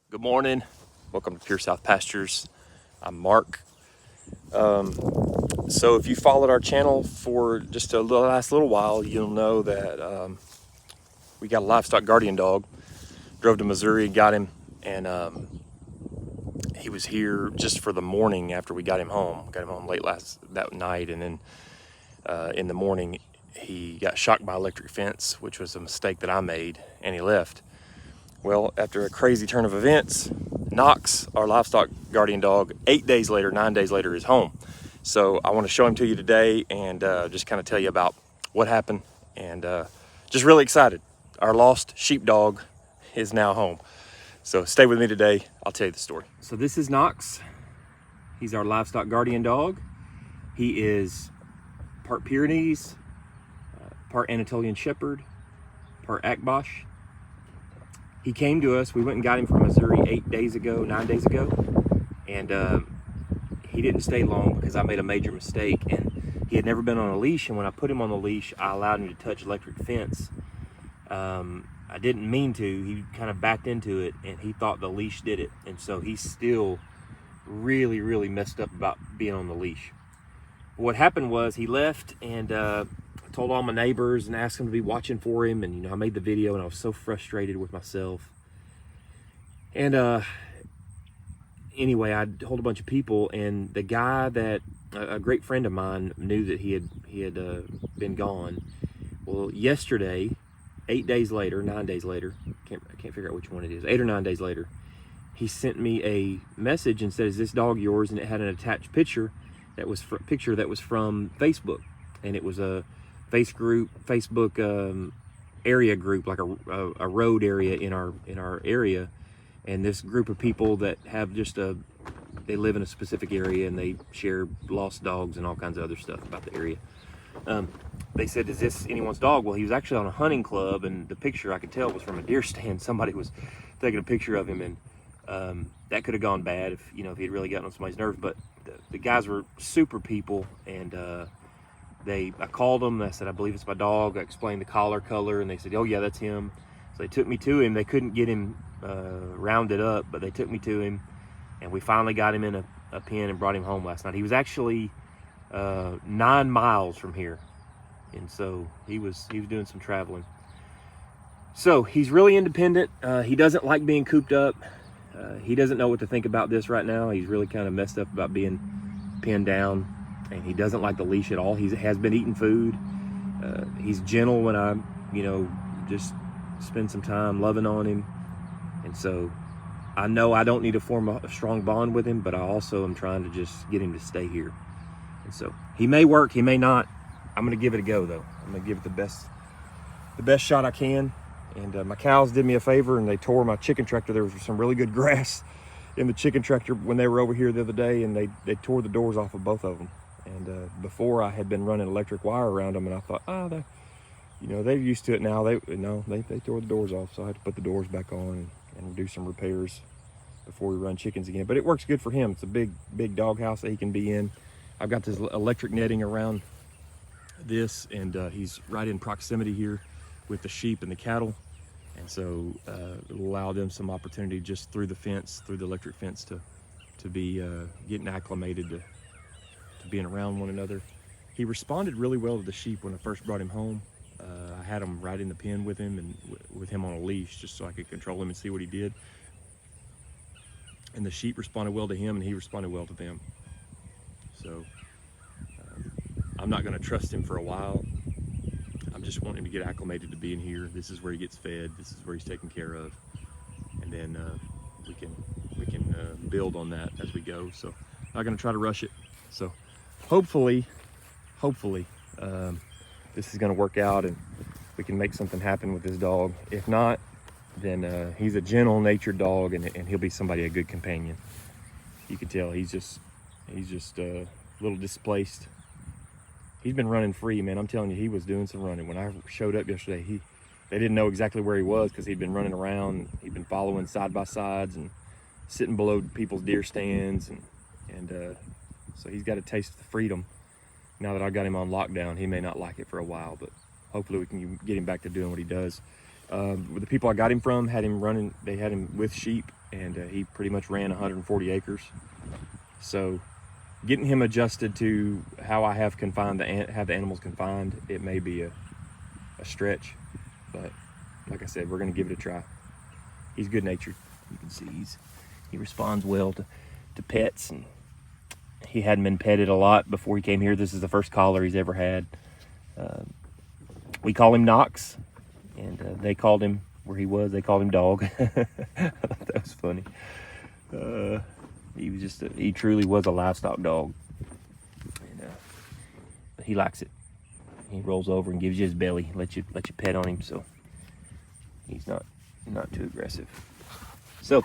Good morning. Welcome to Pure South Pastures. I'm Mark. So if you followed our channel for just the last little while, you'll know that we got a livestock guardian dog. Drove to Missouri, got him, and he was here just for the morning after we got him home. Got him home late that night, and then in the morning he got shocked by electric fence, which was a mistake that I made, and he left. Well, after a crazy turn of events, Knox, our livestock guardian dog, 9 days later, is home. So I want to show him to you today and just kind of tell you about what happened, and just really excited. Our lost sheepdog is now home. So stay with me today. I'll tell you the story. So this is Knox. He's our livestock guardian dog. He is part Pyrenees, part Anatolian Shepherd, part Akbash. He came to us. We went and got him from Missouri 9 days ago, and he didn't stay long because I made a major mistake, and he had never been on a leash, and when I put him on the leash, I allowed him to touch electric fence. I didn't mean to. He kind of backed into it, and he thought the leash did it, and so he's still really messed up about being on the leash. What happened was he left, and I told all my neighbors and asked them to be watching for him, and I made the video, and I was so frustrated with myself. And anyway, I told a bunch of people, and the guy that a great friend of mine knew that he had been gone. Well, yesterday, 9 days later, I can't figure out which one it is, 8 or 9 days later, he sent me a message and said, "Is this dog yours?" And it had an attached picture that was from Facebook, and it was a Facebook area group, like a road area in our area, and this group of people that have they live in a specific area, and they share lost dogs and all kinds of other stuff about the area. They said, "Is this anyone's dog?" Well, he was actually on a hunting club, and the picture I could tell was from a deer stand. Somebody was taking a picture of him, and that could have gone bad if he had really gotten on somebody's nerves. But the guys were super people, and I called them. I said, "I believe it's my dog." I explained the collar color, and they said, "Oh yeah, that's him." So they took me to him. They couldn't get him rounded up, but they took me to him, and we finally got him in a pen and brought him home last night. He was actually 9 miles from here, and so he was doing some traveling. So he's really independent. He doesn't like being cooped up. He doesn't know what to think about this right now. He's really kind of messed up about being pinned down, and he doesn't like the leash at all. He has been eating food. He's gentle when I, just spend some time loving on him. And so I know I don't need to form a strong bond with him, but I also am trying to just get him to stay here. And so he may work, he may not. I'm going to give it a go, though. I'm going to give it the best shot I can. And my cows did me a favor, and they tore my chicken tractor. There was some really good grass in the chicken tractor when they were over here the other day, and they tore the doors off of both of them. And before, I had been running electric wire around them, and I thought, they're used to it now. They tore the doors off, so I had to put the doors back on and do some repairs before we run chickens again. But it works good for him. It's a big dog house that he can be in. I've got this electric netting around this, and he's right in proximity here with the sheep and the cattle, and so it will allow them some opportunity just through the electric fence to be getting acclimated to being around one another. He responded really well to the sheep when I first brought him home. I had him right in the pen with him, and with him on a leash, just so I could control him and see what he did. And the sheep responded well to him, and he responded well to them. So I'm not going to trust him for a while. I'm just wanting him to get acclimated to being here. This is where he gets fed. This is where he's taken care of, and then we can build on that as we go. So I'm not going to try to rush it. So hopefully this is going to work out, and we can make something happen with this dog. If not, then he's a gentle natured dog, and he'll be a good companion. You can tell he's just a little displaced. He's been running free, man. I'm telling you, he was doing some running. When I showed up yesterday, they didn't know exactly where he was because he'd been running around. He'd been following side by sides and sitting below people's deer stands, and so he's got a taste of the freedom. Now that I got him on lockdown, he may not like it for a while, but hopefully we can get him back to doing what he does. The people I got him from had him running. They had him with sheep, and he pretty much ran 140 acres. So getting him adjusted to how I have the animals confined, it may be a stretch, but like I said, we're going to give it a try. He's good natured. You can see he responds well to pets, and he hadn't been petted a lot before he came here. This is the first collar he's ever had. We call him Knox, and they called him where he was. They called him Dog. I thought that was funny. He was he truly was a livestock dog, and he likes it. He rolls over and gives you his belly, let you pet on him, so he's not too aggressive. So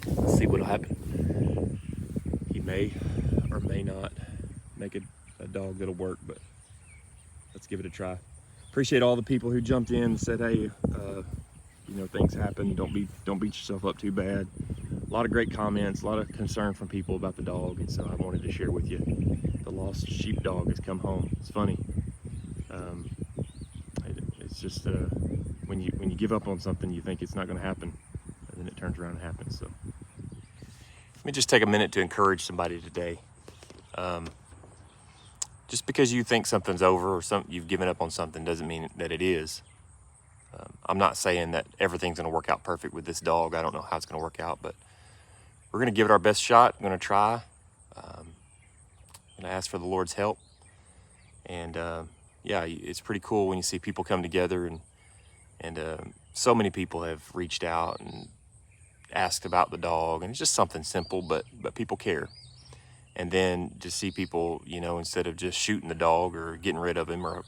let's see what'll happen. He may or may not make a dog that'll work, but let's give it a try. Appreciate all the people who jumped in and said, hey, things happen. Don't beat yourself up too bad. A lot of great comments, a lot of concern from people about the dog, and so I wanted to share with you. The lost sheep dog has come home. It's funny. It's just when you give up on something, you think it's not going to happen, and then it turns around and happens. So let me just take a minute to encourage somebody today. Just because you think something's over or you've given up on something doesn't mean that it is. I'm not saying that everything's going to work out perfect with this dog. I don't know how it's going to work out, but we're going to give it our best shot. I'm going to try. I'm going to ask for the Lord's help. And yeah, it's pretty cool when you see people come together, and so many people have reached out and asked about the dog, and it's just something simple, but people care. And then to see people, instead of just shooting the dog or getting rid of him or,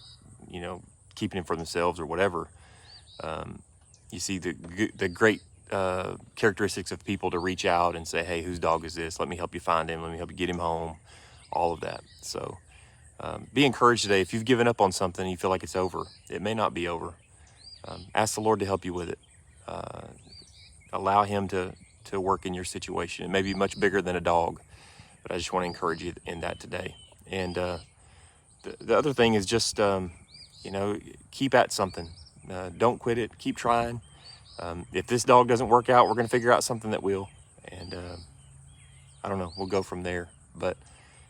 keeping him for themselves or whatever, you see the great characteristics of people to reach out and say, hey, whose dog is this? Let me help you find him. Let me help you get him home. All of that. So be encouraged today. If you've given up on something and you feel like it's over, it may not be over. Ask the Lord to help you with it. Allow him to work in your situation. It may be much bigger than a dog, but I just want to encourage you in that today. And the other thing is just, keep at something. Don't quit it. Keep trying. If this dog doesn't work out, we're going to figure out something that will. And I don't know, we'll go from there. But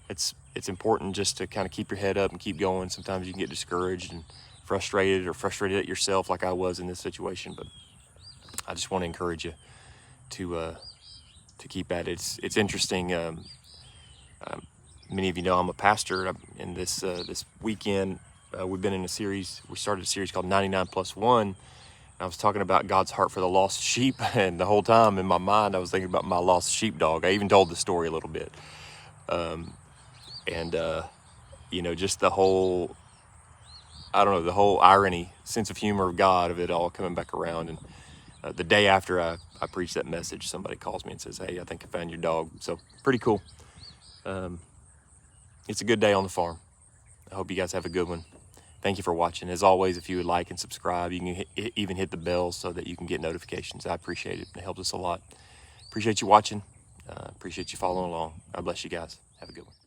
it's important just to kind of keep your head up and keep going. Sometimes you can get discouraged and frustrated at yourself like I was in this situation. But I just want to encourage you to keep at it. It's interesting. Many of you know I'm a pastor. In this weekend, we've been in a series. We started a series called 99+1. I was talking about God's heart for the lost sheep, and the whole time in my mind I was thinking about my lost sheepdog. I even told the story a little bit, just the whole, the whole irony, sense of humor of God, of it all coming back around. And the day after I preached that message, somebody calls me and says, hey, I think I found your dog. So pretty cool. It's a good day on the farm. I hope you guys have a good one. Thank you for watching. As always, if you would like and subscribe, you can even hit the bell so that you can get notifications. I appreciate it. It helps us a lot. Appreciate you watching. Appreciate you following along. God bless you guys. Have a good one.